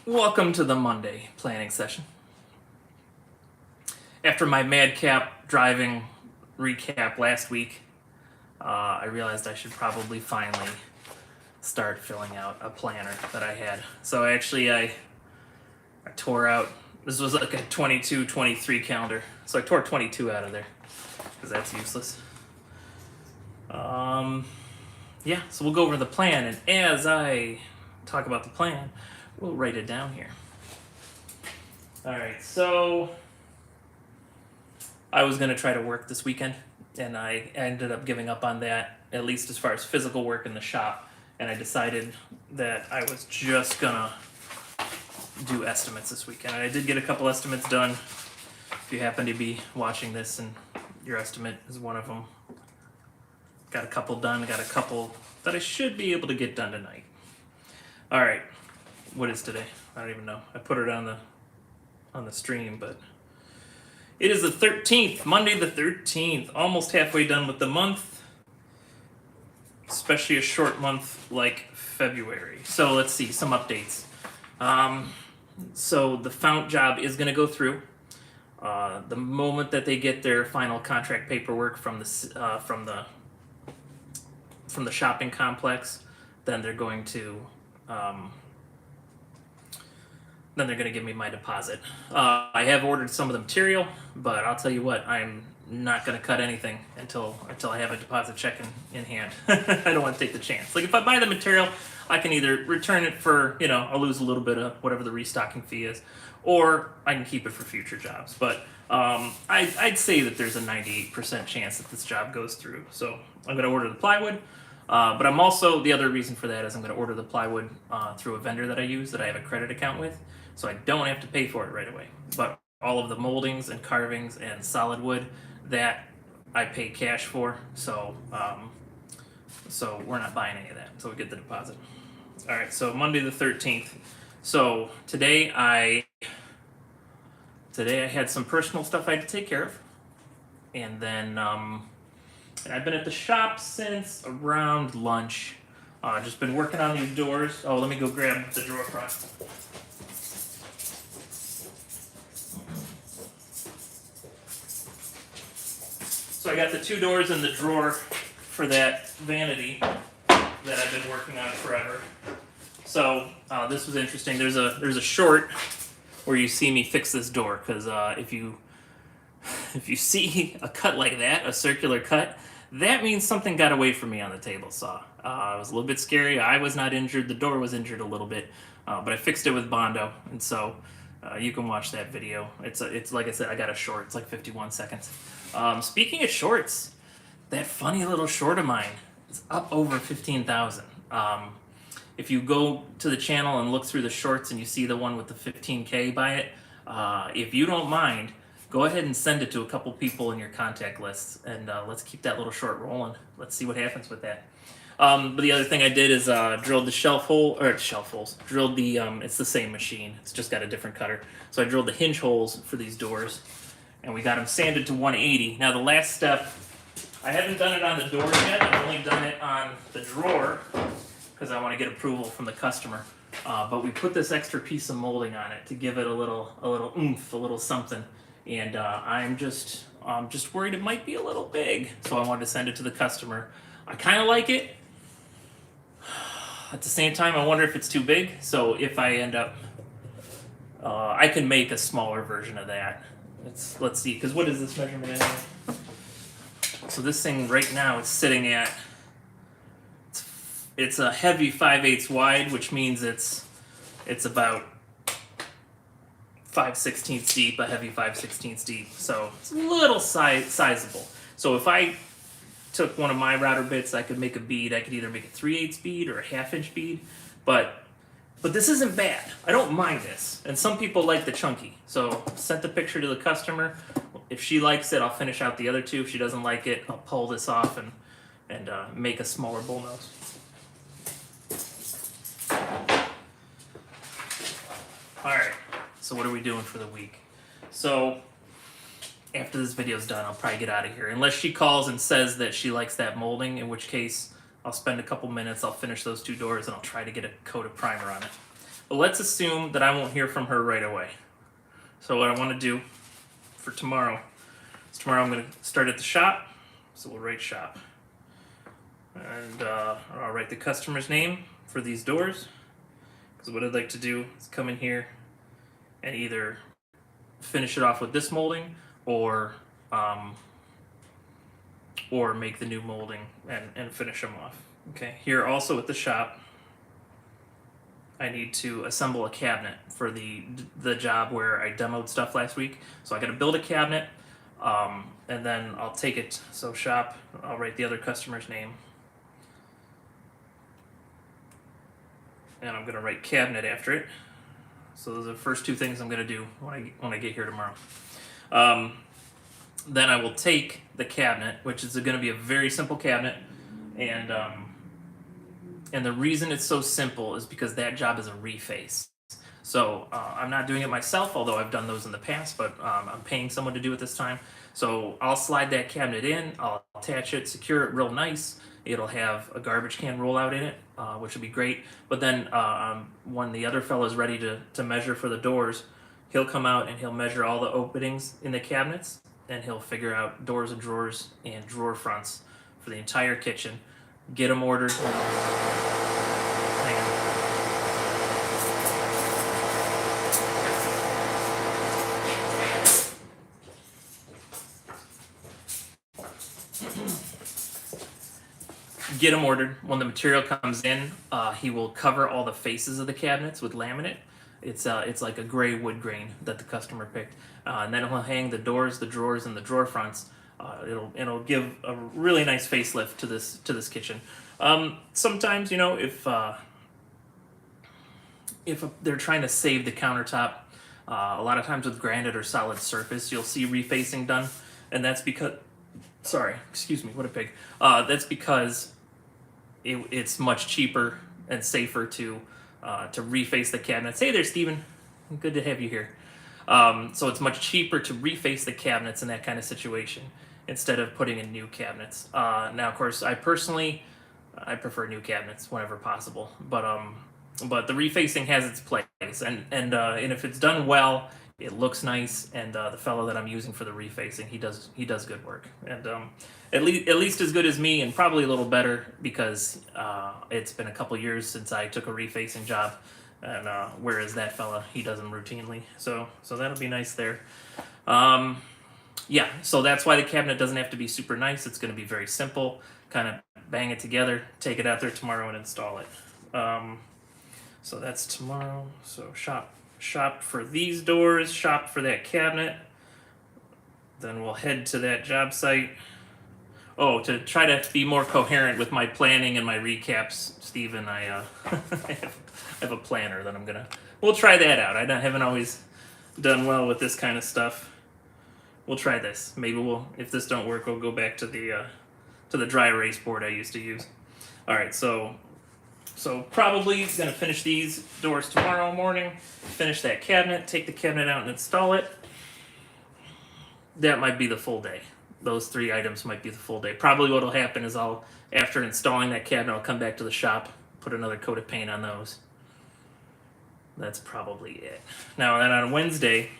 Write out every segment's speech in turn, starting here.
Welcome to the Monday planning session. After my madcap driving recap last week, I realized I should probably finally start filling out a planner that I had. So I tore out, this was like a 22-23 calendar. So I tore 22 out of there because that's useless. Yeah, so we'll go over the plan, and as I talk about the plan, we'll write it down here. All right, so I was going to try to work this weekend, and I ended up giving up on that, at least as far as physical work in the shop. And I decided that I was just going to do estimates this weekend. And I did get a couple estimates done. If you happen to be watching this and your estimate is one of them, got a couple done, got a couple that I should be able to get done tonight. All right, what is today? I don't even know. I put it on the stream, but it is the 13th, Monday the 13th, almost halfway done with the month, especially a short month like February. So let's see, some updates. So the fount job is going to go through. The moment that they get their final contract paperwork from the shopping complex, then they're going to give me my deposit. I have ordered some of the material, but I'll tell you what, I'm not going to cut anything until I have a deposit check in hand. I don't want to take the chance. Like if I buy the material, I can either return it for, I'll lose a little bit of whatever the restocking fee is, or I can keep it for future jobs. But I'd say that there's a 98% chance that this job goes through. So I'm going to order the plywood. But I'm also, the other reason for that is I'm going to order the plywood through a vendor that I use that I have a credit account with, so I don't have to pay for it right away. But all of the moldings and carvings and solid wood, that I pay cash for, so we're not buying any of that until we get the deposit. All right, so Monday the 13th. So today I had some personal stuff I had to take care of, and then and I've been at the shop since around lunch. Just been working on these doors. Oh, let me go grab the drawer front. So I got the two doors in the drawer for that vanity that I've been working on forever. So this was interesting. There's a short where you see me fix this door, because if you see a cut like that, a circular cut, that means something got away from me on the table saw. It was a little bit scary. I was not injured. The door was injured a little bit, but I fixed it with Bondo, and so you can watch that video. It's like I said, I got a short. It's like 51 seconds. Speaking of shorts, that funny little short of mine is up over 15,000. If you go to the channel and look through the shorts and you see the one with the 15K by it, if you don't mind, go ahead and send it to a couple people in your contact lists, and let's keep that little short rolling. Let's see what happens with that. But the other thing I did is drilled the shelf holes. Drilled the, it's the same machine. It's just got a different cutter. So I drilled the hinge holes for these doors, and we got them sanded to 180. Now the last step, I haven't done it on the door yet. I've only done it on the drawer because I want to get approval from the customer. But we put this extra piece of molding on it to give it a little oomph, a little something. And I'm just worried it might be a little big, so I wanted to send it to the customer. I kind of like it. At the same time, I wonder if it's too big. So if I end up, I can make a smaller version of that. Let's see, because what is this measurement anyway? So this thing right now it's sitting at, it's a heavy 5/8 wide, which means it's about 5/16 deep, a heavy 5/16 deep. So it's a little sizable. So if I took one of my router bits, I could make a bead. I could either make a 3/8 bead or a 1/2 inch bead, but this isn't bad. I don't mind this. And some people like the chunky. So sent the picture to the customer. If she likes it, I'll finish out the other two. If she doesn't like it, I'll pull this off and make a smaller bull nose. All right. So what are we doing for the week? So after this video's done, I'll probably get out of here. Unless she calls and says that she likes that molding, in which case I'll spend a couple minutes, I'll finish those two doors, and I'll try to get a coat of primer on it. But let's assume that I won't hear from her right away. So what I want to do for tomorrow is I'm going to start at the shop. So we'll write shop. And I'll write the customer's name for these doors. Because what I'd like to do is come in here and either finish it off with this molding or make the new molding and finish them off. Okay, here also at the shop, I need to assemble a cabinet for the job where I demoed stuff last week. So I got to build a cabinet, and then I'll take it. So shop, I'll write the other customer's name, and I'm going to write cabinet after it. So those are the first two things I'm going to do when I get here tomorrow. Then I will take the cabinet, which is going to be a very simple cabinet, and the reason it's so simple is because that job is a reface. So I'm not doing it myself, although I've done those in the past, but I'm paying someone to do it this time. So I'll slide that cabinet in, I'll attach it, secure it real nice. It'll have a garbage can rollout in it, which would be great. But then when the other fellow is ready to measure for the doors, he'll come out and he'll measure all the openings in the cabinets, and he'll figure out doors and drawers and drawer fronts for the entire kitchen. Get them ordered. Hang on. Get them ordered. When the material comes in, he will cover all the faces of the cabinets with laminate. It's like a gray wood grain that the customer picked, and then he'll hang the doors, the drawers, and the drawer fronts. It'll give a really nice facelift to this kitchen. Sometimes, you know, if they're trying to save the countertop, a lot of times with granite or solid surface, you'll see refacing done, and that's because, sorry, excuse me, what a pig. That's because it's much cheaper and safer to reface the cabinets. Hey there, Steven. Good to have you here. So it's much cheaper to reface the cabinets in that kind of situation instead of putting in new cabinets. Now, of course, I prefer new cabinets whenever possible, but the refacing has its place, and if it's done well, it looks nice. And the fellow that I'm using for the refacing, he does good work, and at least as good as me, and probably a little better because it's been a couple years since I took a refacing job. And whereas that fella, he does them routinely, so that'll be nice there. Yeah, so that's why the cabinet doesn't have to be super nice. It's going to be very simple. Kind of bang it together, take it out there tomorrow, and install it. So that's tomorrow. So shop for these doors, shop for that cabinet. Then we'll head to that job site. Oh, to try to be more coherent with my planning and my recaps, Stephen, I have a planner that we'll try that out. I haven't always done well with this kind of stuff. We'll try this. Maybe if this don't work, we'll go back to the dry erase board I used to use. All right, so probably gonna finish these doors tomorrow morning, finish that cabinet, take the cabinet out and install it. That might be the full day. Those 3 items might be the full day. Probably what'll happen is after installing that cabinet, I'll come back to the shop, put another coat of paint on those. That's probably it. Now, then on Wednesday,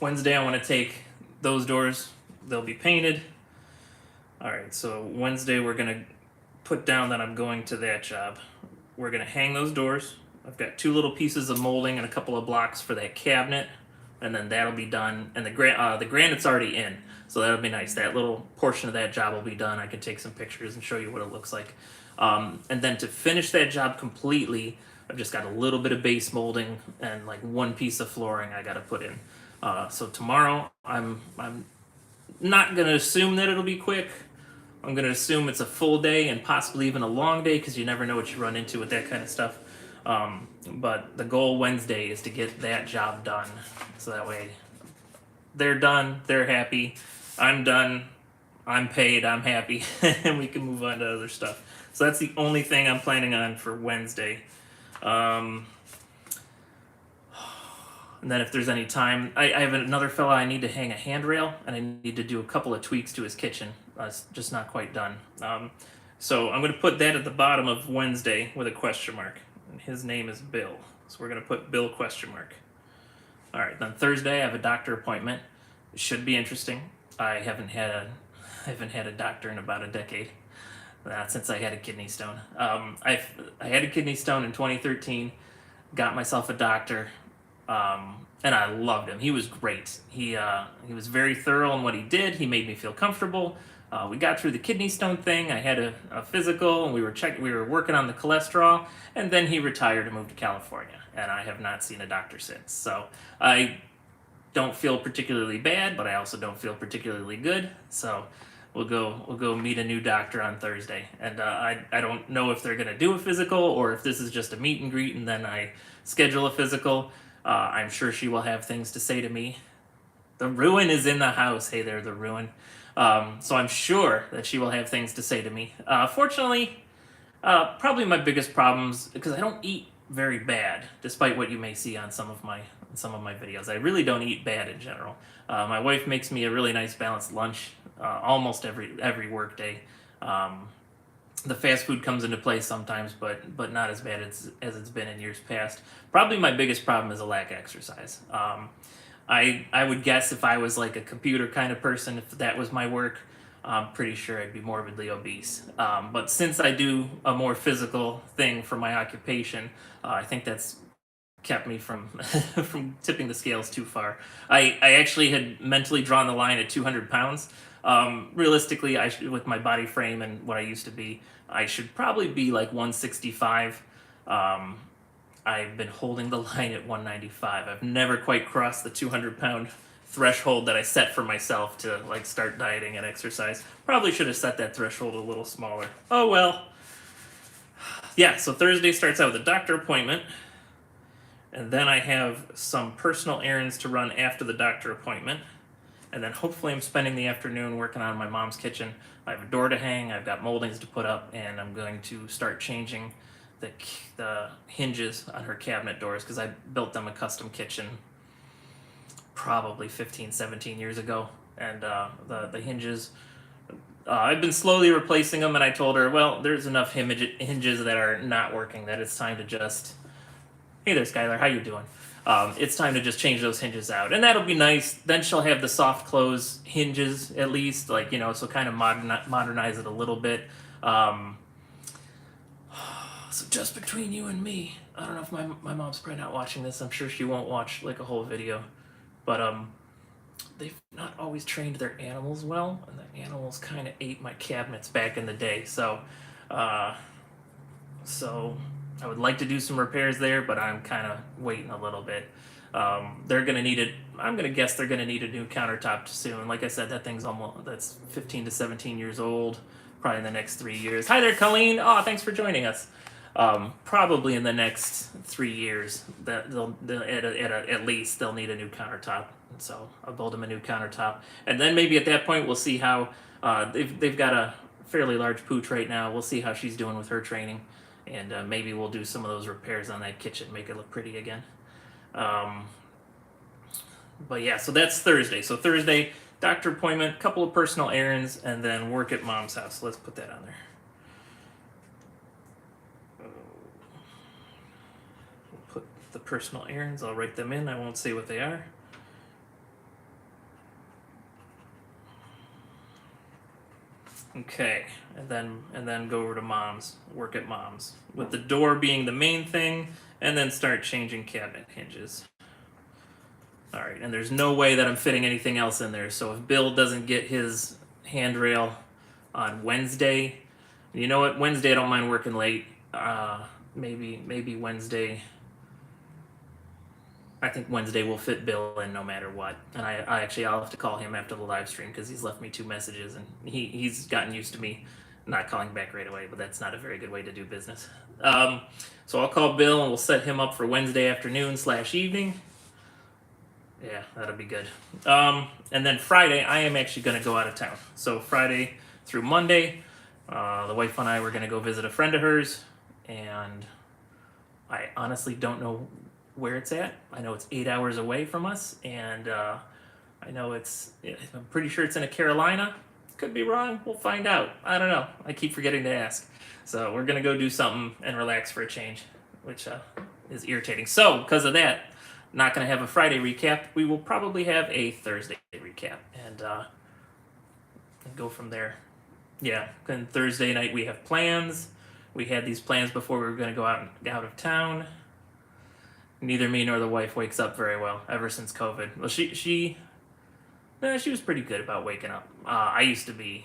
I want to take those doors. They'll be painted. All right, so Wednesday we're going to put down that I'm going to that job. We're going to hang those doors. I've got 2 little pieces of molding and a couple of blocks for that cabinet, and then that'll be done. And the granite's already in, so that'll be nice. That little portion of that job will be done. I can take some pictures and show you what it looks like. And then to finish that job completely, I've just got a little bit of base molding and like 1 piece of flooring I got to put in. So tomorrow, I'm not going to assume that it'll be quick. I'm going to assume it's a full day and possibly even a long day because you never know what you run into with that kind of stuff. But the goal Wednesday is to get that job done. So that way they're done, they're happy, I'm done, I'm paid, I'm happy, and we can move on to other stuff. So that's the only thing I'm planning on for Wednesday. And then if there's any time, I have another fella I need to hang a handrail, and I need to do a couple of tweaks to his kitchen. It's just not quite done. So I'm going to put that at the bottom of Wednesday with a question mark. And his name is Bill. So we're going to put Bill question mark. All right, then Thursday I have a doctor appointment. It should be interesting. I haven't had a doctor in about a decade. Since I had a kidney stone. I had a kidney stone in 2013. Got myself a doctor, and I loved him. He was great. He was very thorough in what he did. He made me feel comfortable. We got through the kidney stone thing. I had a physical, and we were working on the cholesterol, and then he retired and moved to California. And I have not seen a doctor since. So I don't feel particularly bad, but I also don't feel particularly good. So we'll go meet a new doctor on Thursday, and I don't know if they're gonna do a physical or if this is just a meet and greet and then I schedule a physical. I'm sure she will have things to say to me. The ruin is in the house. Hey there, the ruin. So I'm sure that she will have things to say to me. Fortunately, probably my biggest problems, because I don't eat very bad, despite what you may see on some of my videos. I really don't eat bad in general. My wife makes me a really nice balanced lunch almost every work day. The fast food comes into play sometimes, but not as bad as it's been in years past. Probably my biggest problem is a lack of exercise. I would guess if I was like a computer kind of person, if that was my work, I'm pretty sure I'd be morbidly obese. But since I do a more physical thing for my occupation, I think that's kept me from from tipping the scales too far. I actually had mentally drawn the line at 200 pounds. Realistically, with my body frame and what I used to be, I should probably be like 165. I've been holding the line at 195. I've never quite crossed the 200-pound threshold that I set for myself to like start dieting and exercise. Probably should have set that threshold a little smaller. Oh well. Yeah, so Thursday starts out with a doctor appointment, and then I have some personal errands to run after the doctor appointment, and then hopefully I'm spending the afternoon working on my mom's kitchen. I have a door to hang, I've got moldings to put up, and I'm going to start changing the hinges on her cabinet doors, because I built them a custom kitchen probably 15, 17 years ago, and the hinges, I've been slowly replacing them, and I told her, well, there's enough hinges that are not working that it's time to just, hey there, Skylar, how you doing? It's time to just change those hinges out, and that'll be nice. Then she'll have the soft close hinges at least, like, you know, so kind of modernize it a little bit. So just between you and me, I don't know if my mom's probably not watching this. I'm sure she won't watch like a whole video, but they've not always trained their animals well, and the animals kind of ate my cabinets back in the day. So I would like to do some repairs there, but I'm kind of waiting a little bit. They're gonna need it. I'm gonna guess they're gonna need a new countertop soon. Like I said, that's 15 to 17 years old. Probably in the next 3 years. Hi there, Colleen. Oh, thanks for joining us. Probably in the next 3 years, that at least they'll need a new countertop. And so I'll build them a new countertop, and then maybe at that point we'll see how they've got a fairly large pooch right now. We'll see how she's doing with her training, and maybe we'll do some of those repairs on that kitchen, make it look pretty again. But yeah, so that's Thursday. So Thursday, doctor appointment, couple of personal errands, and then work at mom's house. Let's put that on there. We'll put the personal errands. I'll write them in. I won't say what they are. Okay, and then go over to mom's, work at mom's, with the door being the main thing, and then start changing cabinet hinges. All right, and there's no way that I'm fitting anything else in there. So if Bill doesn't get his handrail on Wednesday, you know what? Wednesday I don't mind working late. Maybe Wednesday. I think Wednesday will fit Bill in no matter what. And I'll have to call him after the live stream, because he's left me 2 messages, and he's gotten used to me not calling back right away, but that's not a very good way to do business. So I'll call Bill and we'll set him up for Wednesday afternoon / evening. Yeah, that'll be good. And then Friday, I am actually going to go out of town. So Friday through Monday, the wife and I were going to go visit a friend of hers, and I honestly don't know where it's at. I know it's 8 hours away from us, and I know I'm pretty sure it's in a Carolina. Could be wrong. We'll find out. I don't know. I keep forgetting to ask. So we're going to go do something and relax for a change, which is irritating. So because of that, not going to have a Friday recap. We will probably have a Thursday recap and go from there. Yeah, and Thursday night we have plans. We had these plans before we were going to go out of town. Neither me nor the wife wakes up very well ever since COVID. Well, she was pretty good about waking up. I used to be,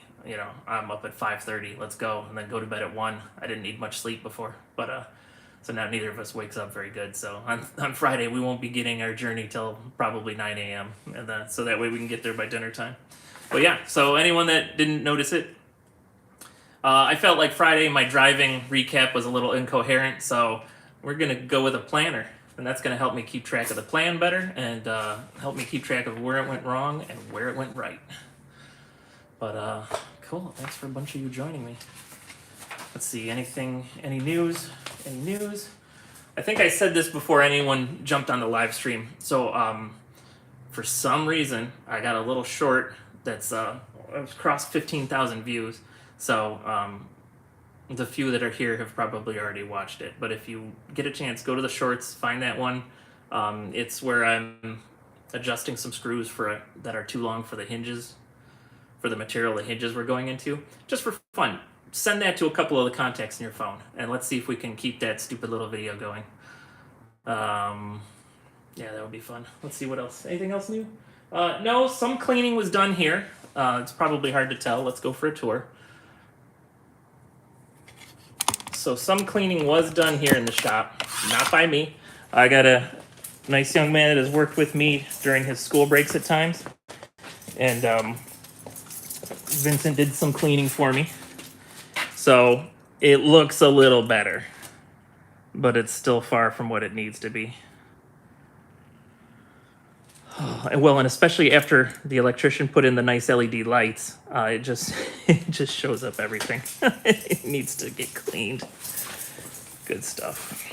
I'm up at 5:30. Let's go, and then go to bed at 1. I didn't need much sleep before, but so now neither of us wakes up very good. So on Friday we won't be getting our journey till probably 9 a.m. and so that way we can get there by dinner time. But yeah, so anyone that didn't notice it, I felt like Friday my driving recap was a little incoherent, so we're gonna go with a planner. And that's going to help me keep track of the plan better and help me keep track of where it went wrong and where it went right. But cool. Thanks for a bunch of you joining me. Let's see. Any news? I think I said this before anyone jumped on the live stream. So for some reason, I got a little short that's crossed 15,000 views. So the few that are here have probably already watched it, but if you get a chance, go to the shorts, find that one. It's where I'm adjusting some screws that are too long for the hinges, for the material the hinges we're going into, just for fun. Send that to a couple of the contacts in your phone, and let's see if we can keep that stupid little video going. Yeah, that would be fun. Let's see what else. Anything else new? No, some cleaning was done here. It's probably hard to tell. Let's go for a tour. So some cleaning was done here in the shop, not by me. I got a nice young man that has worked with me during his school breaks at times. And Vincent did some cleaning for me. So it looks a little better, but it's still far from what it needs to be. Well, and especially after the electrician put in the nice LED lights, it just shows up everything. It needs to get cleaned. Good stuff.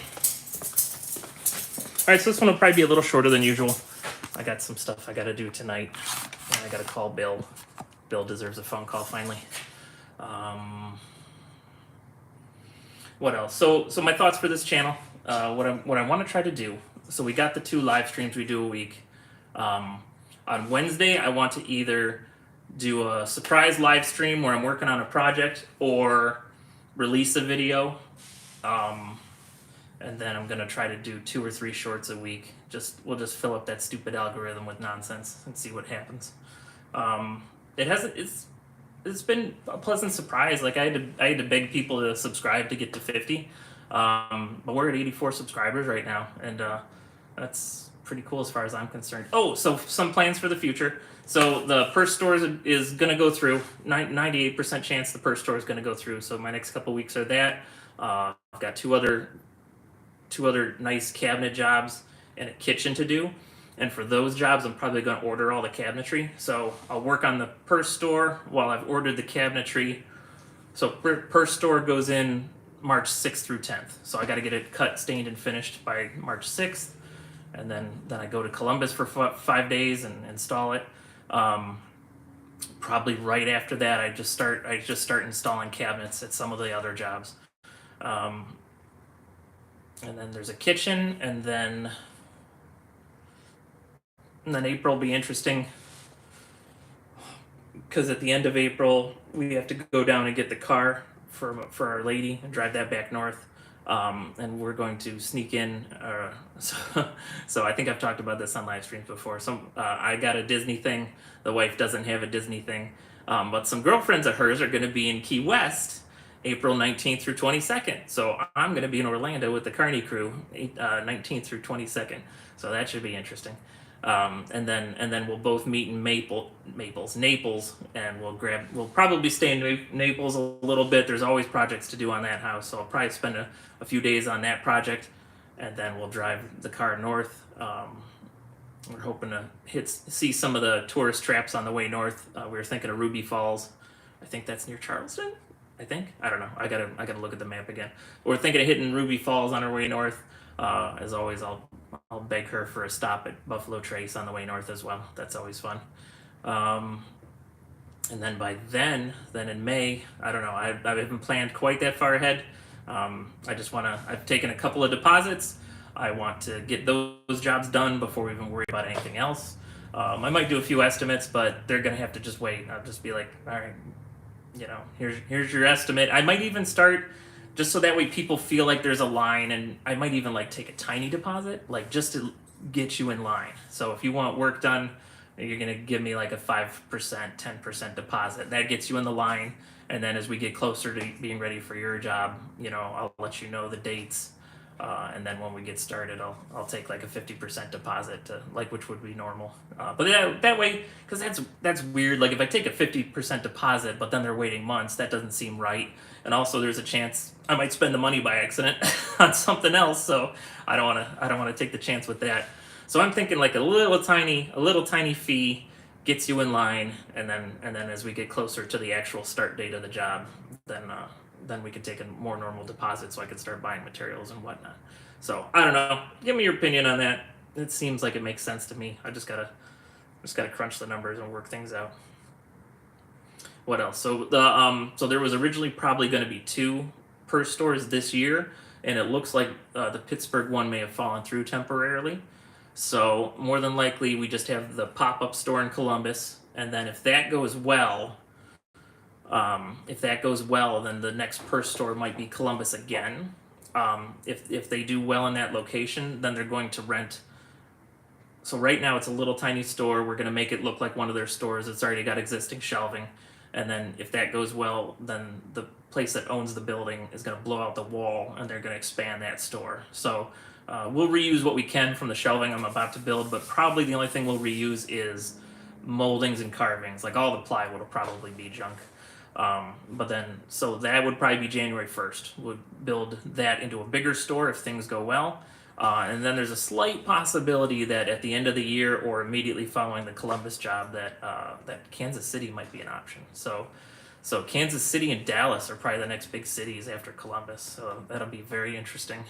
All right, so this one will probably be a little shorter than usual. I got some stuff I got to do tonight. And I got to call Bill. Bill deserves a phone call finally. What else? So my thoughts for this channel. What I want to try to do. So we got the 2 live streams we do a week. On Wednesday, I want to either do a surprise live stream where I'm working on a project or release a video. And then I'm going to try to do 2 or 3 shorts a week. We'll just fill up that stupid algorithm with nonsense and see what happens. It's been a pleasant surprise. Like I had to beg people to subscribe to get to 50. But we're at 84 subscribers right now. And, that's pretty cool as far as I'm concerned. Oh, so some plans for the future. So the purse store is going to go through. 98% chance the purse store is going to go through. So my next couple weeks are that. I've got two other nice cabinet jobs and a kitchen to do. And for those jobs, I'm probably going to order all the cabinetry. So I'll work on the purse store while I've ordered the cabinetry. So purse store goes in March 6th through 10th. So I got to get it cut, stained, and finished by March 6th. And then I go to Columbus for 5 days and install it. Probably right after that, I just start installing cabinets at some of the other jobs. And then there's a kitchen, and then April will be interesting because at the end of April we have to go down and get the car for Our Lady and drive that back north. And we're going to sneak in. So I think I've talked about this on live streams before. I got a Disney thing. The wife doesn't have a Disney thing. But some girlfriends of hers are going to be in Key West, April 19th through 22nd. So I'm going to be in Orlando with the Carney crew, 19th through 22nd. So that should be interesting. And then we'll both meet in Naples, and we'll probably stay in Naples a little bit. There's always projects to do on that house, so I'll probably spend a few days on that project, and then we'll drive the car north. We're hoping to see some of the tourist traps on the way north. We were thinking of Ruby Falls. I think that's near Charleston. I don't know. I gotta look at the map again. We're thinking of hitting Ruby Falls on our way north. As always, I'll beg her for a stop at Buffalo Trace on the way north as well. That's always fun. And then by then in May, I don't know. I haven't planned quite that far ahead. I've taken a couple of deposits. I want to get those jobs done before we even worry about anything else. I might do a few estimates, but they're gonna have to just wait. I'll just be like, all right, here's your estimate. I might even start just so that way people feel like there's a line, and I might even like take a tiny deposit, like just to get you in line. So if you want work done, you're gonna give me like a 5%, 10% deposit. That gets you in the line, and then as we get closer to being ready for your job, I'll let you know the dates. And then when we get started, I'll take like a 50% deposit to which would be normal. But that way, because that's weird. Like if I take a 50% deposit, but then they're waiting months, that doesn't seem right. And also, there's a chance I might spend the money by accident on something else. So I don't wanna take the chance with that. So I'm thinking like a little tiny fee gets you in line, and then as we get closer to the actual start date of the job, then we could take a more normal deposit so I could start buying materials and whatnot. So I don't know. Give me your opinion on that. It seems like it makes sense to me. I just gotta crunch the numbers and work things out. What else? So so there was originally probably going to be 2 per stores this year, and it looks like the Pittsburgh one may have fallen through temporarily. So more than likely we just have the pop-up store in Columbus, and then if that goes well, then the next per store might be Columbus again. If they do well in that location, then they're going to rent. So right now it's a little tiny store. We're going to make it look like one of their stores. It's already got existing shelving. And then if that goes well, then the place that owns the building is going to blow out the wall, and they're going to expand that store. So we'll reuse what we can from the shelving I'm about to build, but probably the only thing we'll reuse is moldings and carvings. Like all the plywood will probably be junk. But then, so that would probably be January 1st. Would build that into a bigger store if things go well. And then there's a slight possibility that at the end of the year or immediately following the Columbus job that Kansas City might be an option. So Kansas City and Dallas are probably the next big cities after Columbus. So that'll be very interesting.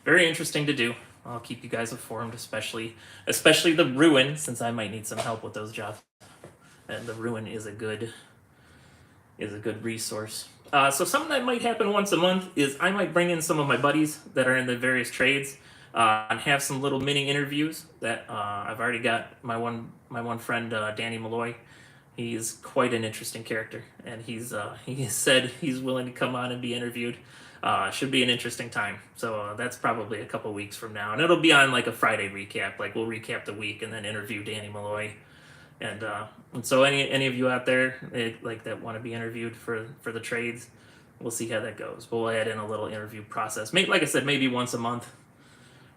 Very interesting to do. I'll keep you guys informed, especially the Ruin, since I might need some help with those jobs. And the Ruin is a good resource. So something that might happen once a month is I might bring in some of my buddies that are in the various trades and have some little mini interviews that I've already got my one friend Danny Malloy. He's quite an interesting character, and he said he's willing to come on and be interviewed. Should be an interesting time. So that's probably a couple weeks from now, and it'll be on like a Friday recap. Like we'll recap the week and then interview Danny Malloy. And so any of you out there that want to be interviewed for the trades, we'll see how that goes. But we'll add in a little interview process. Like I said, maybe once a month,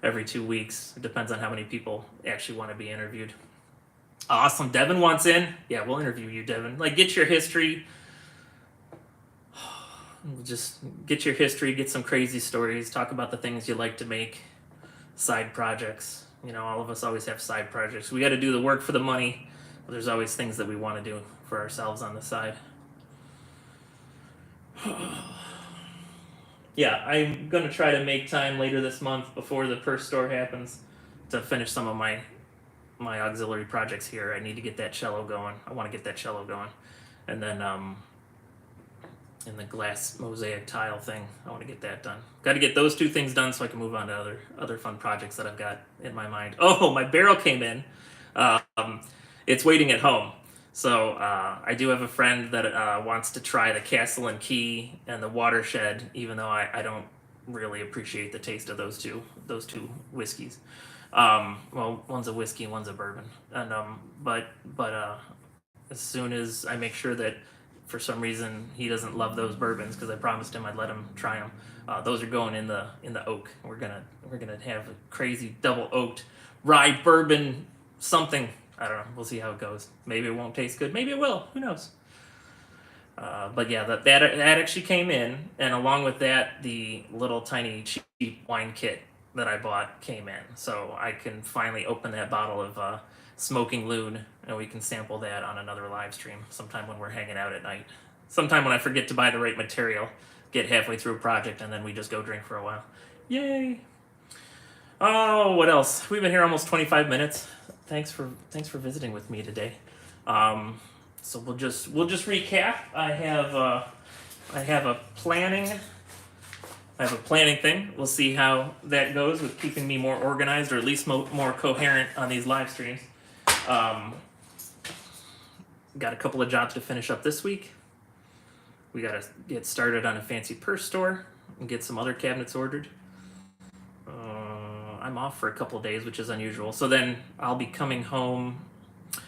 every 2 weeks. It depends on how many people actually want to be interviewed. Awesome. Devin wants in. Yeah, we'll interview you, Devin. Like, get your history. Just get your history, get some crazy stories, talk about the things you like to make, side projects. All of us always have side projects. We got to do the work for the money. There's always things that we want to do for ourselves on the side. Yeah, I'm going to try to make time later this month before the per store happens to finish some of my auxiliary projects here. I need to get that cello going. I want to get that cello going. And then in the glass mosaic tile thing, I want to get that done. Got to get those 2 things done so I can move on to other fun projects that I've got in my mind. Oh, my barrel came in. It's waiting at home. So I do have a friend that wants to try the Castle and Key and the Watershed, even though I don't really appreciate the taste of those two whiskeys. Well, one's a whiskey, one's a bourbon. And but as soon as I make sure that for some reason he doesn't love those bourbons, because I promised him I'd let him try them, those are going in the oak. We're gonna have a crazy double oaked rye bourbon something. I don't know. We'll see how it goes. Maybe it won't taste good. Maybe it will. Who knows? But yeah, that actually came in, and along with that, the little tiny cheap wine kit that I bought came in. So I can finally open that bottle of Smoking Loon, and we can sample that on another live stream sometime when we're hanging out at night. Sometime when I forget to buy the right material, get halfway through a project, and then we just go drink for a while. Yay! Oh, what else? We've been here almost 25 minutes. Thanks for visiting with me today. So we'll just recap. I have a planning I have a planning thing. We'll see how that goes with keeping me more organized, or at least more coherent on these live streams. Got a couple of jobs to finish up this week. We got to get started on a fancy purse store and get some other cabinets ordered. I'm off for a couple of days, which is unusual. So then I'll be coming home.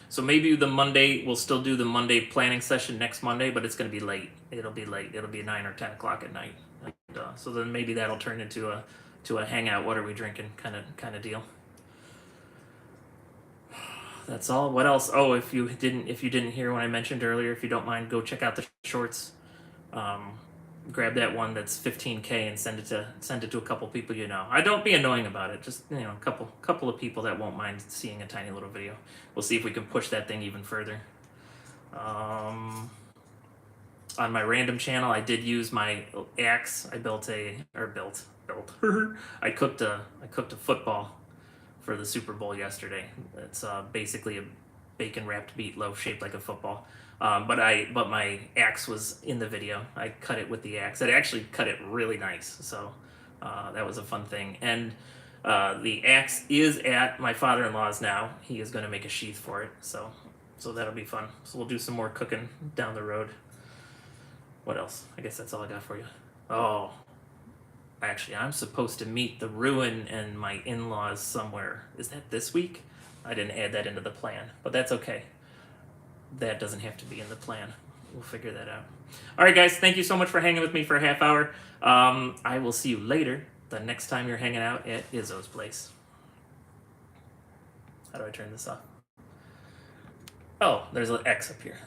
So maybe the Monday, we'll still do the Monday planning session next Monday, but it's going to be late. It'll be late. It'll be 9 or 10 o'clock at night. And, so then maybe that'll turn into a hangout. What are we drinking kind of deal. That's all. What else? Oh, if you didn't hear when I mentioned earlier, if you don't mind, go check out the shorts. Grab that one that's 15K and send it to a couple people you know. I don't be annoying about it. Just a couple of people that won't mind seeing a tiny little video. We'll see if we can push that thing even further. On my random channel, I did use my axe. I I cooked a football for the Super Bowl yesterday. It's basically a bacon wrapped meatloaf shaped like a football. But my axe was in the video. I cut it with the axe. It actually cut it really nice. So that was a fun thing. And the axe is at my father-in-law's now. He is going to make a sheath for it. So that'll be fun. So we'll do some more cooking down the road. What else? I guess that's all I got for you. Oh, actually, I'm supposed to meet the Ruin and my in-laws somewhere. Is that this week? I didn't add that into the plan, but that's okay. That doesn't have to be in the plan. We'll figure that out. All right, guys, thank you so much for hanging with me for a half hour. I will see you later, the next time you're hanging out at Izzo's place. How do I turn this off? Oh, there's an X up here.